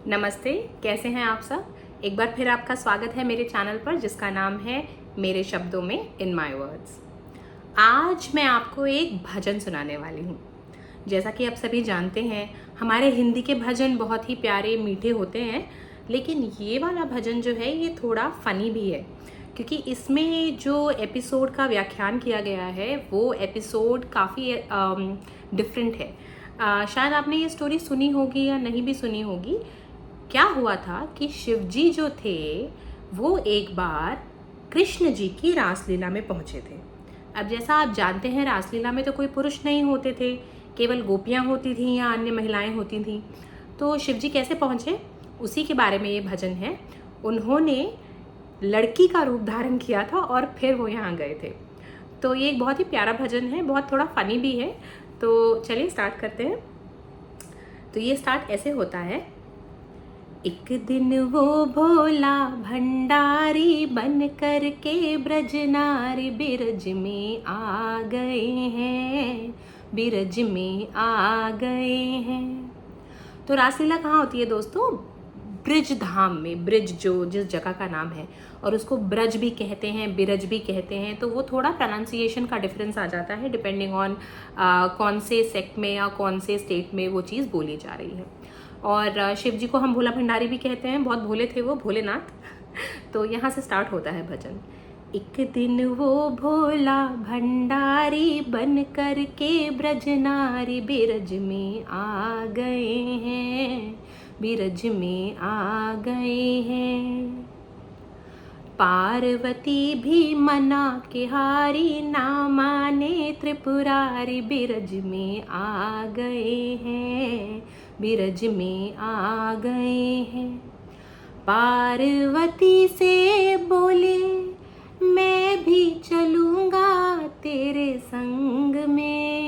नमस्ते, कैसे हैं आप सब। एक बार फिर आपका स्वागत है मेरे चैनल पर जिसका नाम है मेरे शब्दों में इन माय वर्ड्स। आज मैं आपको एक भजन सुनाने वाली हूँ। जैसा कि आप सभी जानते हैं, हमारे हिंदी के भजन बहुत ही प्यारे मीठे होते हैं, लेकिन ये वाला भजन जो है ये थोड़ा फ़नी भी है, क्योंकि इसमें जो एपिसोड का व्याख्यान किया गया है वो एपिसोड काफ़ी डिफरेंट है। शायद आपने ये स्टोरी सुनी होगी या नहीं भी सुनी होगी। क्या हुआ था कि शिवजी जो थे वो एक बार कृष्ण जी की रासलीला में पहुंचे थे। अब जैसा आप जानते हैं, रासलीला में तो कोई पुरुष नहीं होते थे, केवल गोपियां होती थीं या अन्य महिलाएं होती थीं। तो शिवजी कैसे पहुंचे, उसी के बारे में ये भजन है। उन्होंने लड़की का रूप धारण किया था और फिर वो यहाँ गए थे। तो ये एक बहुत ही प्यारा भजन है, बहुत थोड़ा फनी भी है। तो चलिए स्टार्ट करते हैं। तो ये स्टार्ट ऐसे होता है। एक दिन वो भोला भंडारी बन कर के ब्रज नारी बिरज में आ गए हैं, बिरज में आ गए हैं। तो रासलीला कहाँ होती है दोस्तों? ब्रिज धाम में। ब्रिज जो जिस जगह का नाम है, और उसको ब्रज भी कहते हैं, बिरज भी कहते हैं। तो वो थोड़ा प्रोनाउंसिएशन का डिफरेंस आ जाता है डिपेंडिंग ऑन कौन से सेक्ट में या कौन से स्टेट में वो चीज़ बोली जा रही है। और शिव जी को हम भोला भंडारी भी कहते हैं, बहुत भोले थे वो, भोलेनाथ। तो यहाँ से स्टार्ट होता है भजन। एक दिन वो भोला भंडारी बन कर के ब्रज नारी बिरज में आ गए हैं, बिरज में आ गए हैं। पार्वती भी मना के हारी, ना माने त्रिपुरारी बिरज में आ गए हैं, बिरज में आ गए हैं। पार्वती से बोले मैं भी चलूँगा तेरे संग में,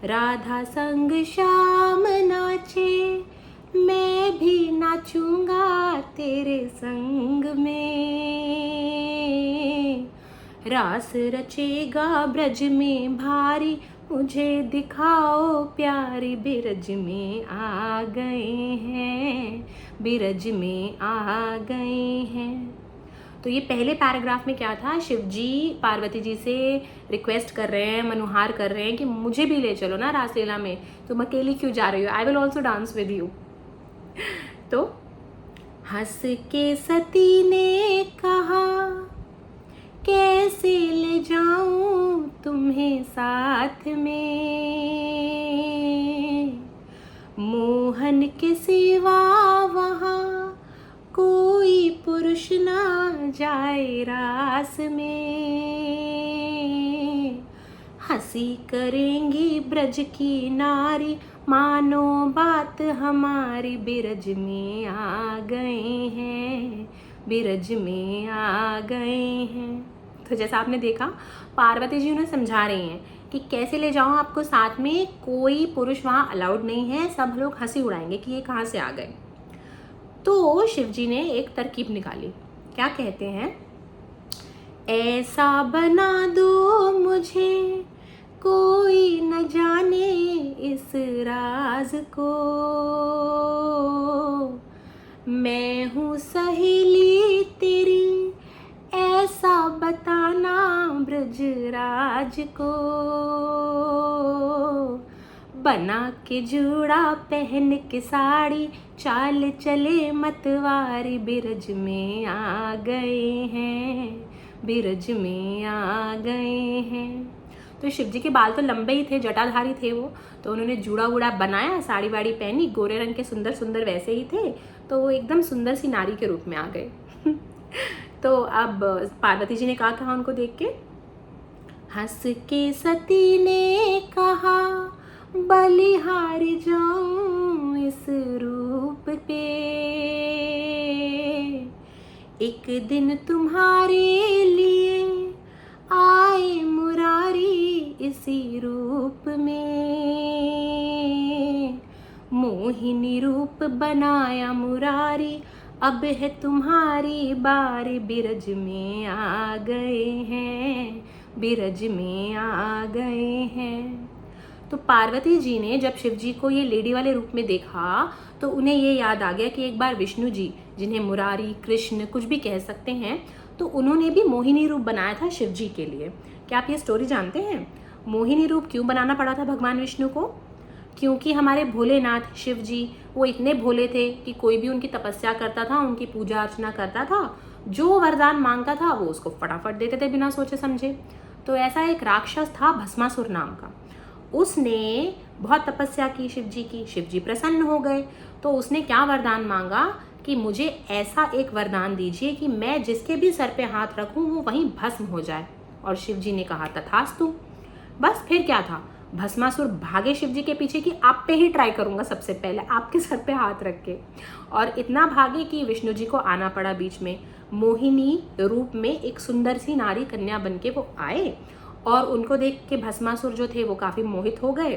राधा संग श्याम नाचे मैं भी नाचूंगा तेरे संग में। रास रचेगा ब्रज में भारी, मुझे दिखाओ प्यारी बिरज में आ गए हैं, बिरज में आ गए हैं। तो ये पहले पैराग्राफ में क्या था, शिवजी पार्वती जी से रिक्वेस्ट कर रहे हैं, मनुहार कर रहे हैं कि मुझे भी ले चलो ना रासलीला में, तुम अकेली क्यों जा रही हो, I will also dance with you. तो हंस के सती ने कहा कैसे ले जाऊं तुम्हें साथ में, मोहन के सिवा वहाँ कोई पुरुष ना जाए रास में, हंसी करेंगी ब्रज की नारी, मानो बात हमारी बिरज में आ गए हैं, बिरज में आ गए हैं। तो जैसा आपने देखा, पार्वती जी उन्हें समझा रही हैं कि कैसे ले जाऊं आपको साथ में, कोई पुरुष वहाँ अलाउड नहीं है, सब लोग हंसी उड़ाएंगे कि ये कहाँ से आ गए। तो शिवजी ने एक तरकीब निकाली। क्या कहते हैं, ऐसा बना दो मुझे कोई न जाने इस राज को, मैं हूँ सहेली तेरी ऐसा बताना ब्रजराज को, बना के जूड़ा पहन के साड़ी, चाल चले मतवारी बिरज में आ गए हैं, बिरज में आ गए हैं। तो शिव जी के बाल तो लंबे ही थे, जटाधारी थे वो, तो उन्होंने जूड़ा वूड़ा बनाया, साड़ी वाड़ी पहनी, गोरे रंग के सुंदर सुंदर वैसे ही थे, तो वो एकदम सुंदर सी नारी के रूप में आ गए। तो अब पार्वती जी ने कहा था उनको देख के, हंस के सती ने कहा बलिहार जाऊं इस रूप पे, एक दिन तुम्हारे लिए आए मुरारी इसी रूप में, मोहिनी रूप बनाया मुरारी, अब है तुम्हारी बारी बिरज में आ गए हैं, बिरज में आ गए हैं। तो पार्वती जी ने जब शिव जी को ये लेडी वाले रूप में देखा तो उन्हें ये याद आ गया कि एक बार विष्णु जी, जिन्हें मुरारी, कृष्ण कुछ भी कह सकते हैं, तो उन्होंने भी मोहिनी रूप बनाया था शिव जी के लिए। क्या आप ये स्टोरी जानते हैं? मोहिनी रूप क्यों बनाना पड़ा था भगवान विष्णु को? क्योंकि हमारे भोलेनाथ शिव जी वो इतने भोले थे कि कोई भी उनकी तपस्या करता था, उनकी पूजा अर्चना करता था, जो वरदान मांगता था वो उसको फटाफट देते थे बिना सोचे समझे। तो ऐसा एक राक्षस था भस्मासुर नाम का, उसने बहुत तपस्या की शिव जी की, शिव जी प्रसन्न हो गए। तो उसने क्या वरदान मांगा कि मुझे ऐसा एक वरदान दीजिए कि मैं जिसके भी सर पे हाथ रखूं वो वहीं भस्म हो जाए। और शिव जी ने कहा तथास्तु। बस फिर क्या था, भस्मासुर भागे शिव जी के पीछे कि आप पे ही ट्राई करूंगा सबसे पहले, आपके सर पे हाथ रख के। और इतना भागे कि विष्णु जी को आना पड़ा बीच में। मोहिनी रूप में एक सुंदर सी नारी कन्या बन के वो आए और उनको देख के भस्मासुर जो थे वो काफ़ी मोहित हो गए।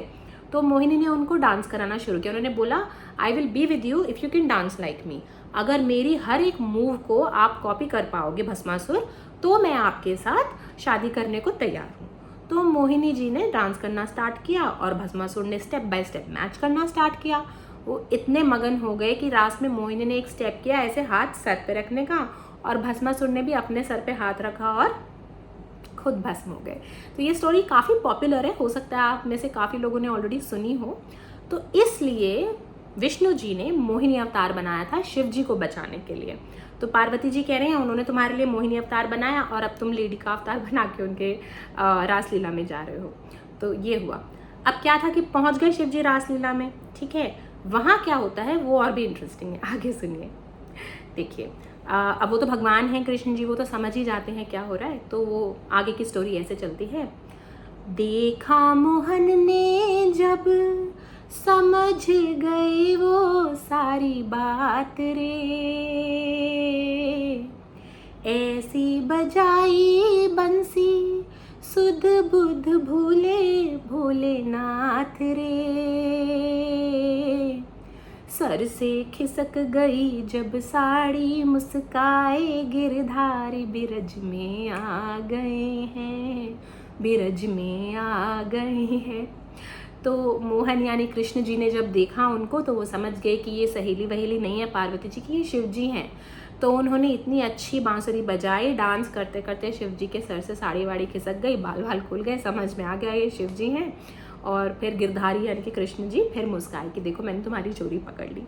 तो मोहिनी ने उनको डांस कराना शुरू किया। उन्होंने बोला, I will be with you if you can dance like me. अगर मेरी हर एक मूव को आप कॉपी कर पाओगे भस्मासुर, तो मैं आपके साथ शादी करने को तैयार हूँ। तो मोहिनी जी ने डांस करना स्टार्ट किया और भस्मासुर ने स्टेप बाय स्टेप मैच करना स्टार्ट किया। वो इतने मगन हो गए कि रात में मोहिनी ने एक स्टेप किया ऐसे हाथ सर पे रखने का, और भस्मासुर ने भी अपने सर पे हाथ रखा और खुद भस्म हो गए। तो ये स्टोरी काफ़ी पॉपुलर है, हो सकता है आप में से काफ़ी लोगों ने ऑलरेडी सुनी हो। तो इसलिए विष्णु जी ने मोहिनी अवतार बनाया था शिव जी को बचाने के लिए। तो पार्वती जी कह रहे हैं उन्होंने तुम्हारे लिए मोहिनी अवतार बनाया और अब तुम लेडी का अवतार बना के उनके रासलीला में जा रहे हो। तो ये हुआ। अब क्या था कि पहुंच गए शिव जी रासलीला में, ठीक है। वहाँ क्या होता है वो और भी इंटरेस्टिंग है, आगे सुनिए। देखिए अब वो तो भगवान हैं कृष्ण जी, वो तो समझ ही जाते हैं क्या हो रहा है। तो वो आगे की स्टोरी ऐसे चलती है। देखा मोहन ने जब समझ गए वो सारी बात रे, ऐसी बजाई बंसी सुध बुध भूले भोलेनाथ रे, सर से खिसक गई जब साड़ी मुस्काए गिरधारी बिरज में आ गए हैं, बिरज में आ गए हैं। तो मोहन यानी कृष्ण जी ने जब देखा उनको तो वो समझ गए कि ये सहेली वहेली नहीं है पार्वती जी की, ये शिव जी हैं। तो उन्होंने इतनी अच्छी बांसुरी बजाई, डांस करते करते शिव जी के सर से साड़ी वाड़ी खिसक गई, बाल बाल खुल गए, समझ में आ गया ये शिव जी हैं। और फिर गिरधारी यानी कि कृष्ण जी फिर मुस्काए कि देखो मैंने तुम्हारी चोरी पकड़ ली।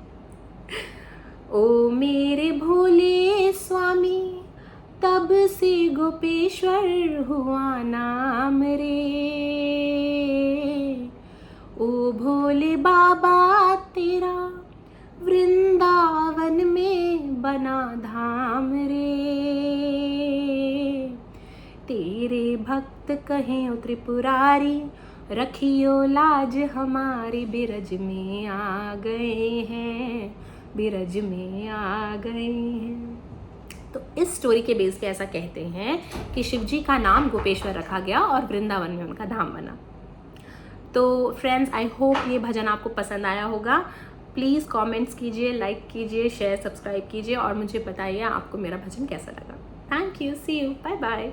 ओ मेरे भोले स्वामी तब से गोपेश्वर हुआ नाम रे, ओ भोले बाबा तेरा वृंदावन में बना धाम रे, तेरे भक्त कहें त्रिपुरारी रखियो लाज हमारी, बिरज में आ गए हैं, बिरज में आ गए हैं। तो इस स्टोरी के बेस पे ऐसा कहते हैं कि शिव जी का नाम गोपेश्वर रखा गया और वृंदावन में उनका धाम बना। तो फ्रेंड्स, आई होप ये भजन आपको पसंद आया होगा। प्लीज़ कमेंट्स कीजिए, लाइक कीजिए, शेयर सब्सक्राइब कीजिए और मुझे बताइए आपको मेरा भजन कैसा लगा। Thank you, see you, bye bye.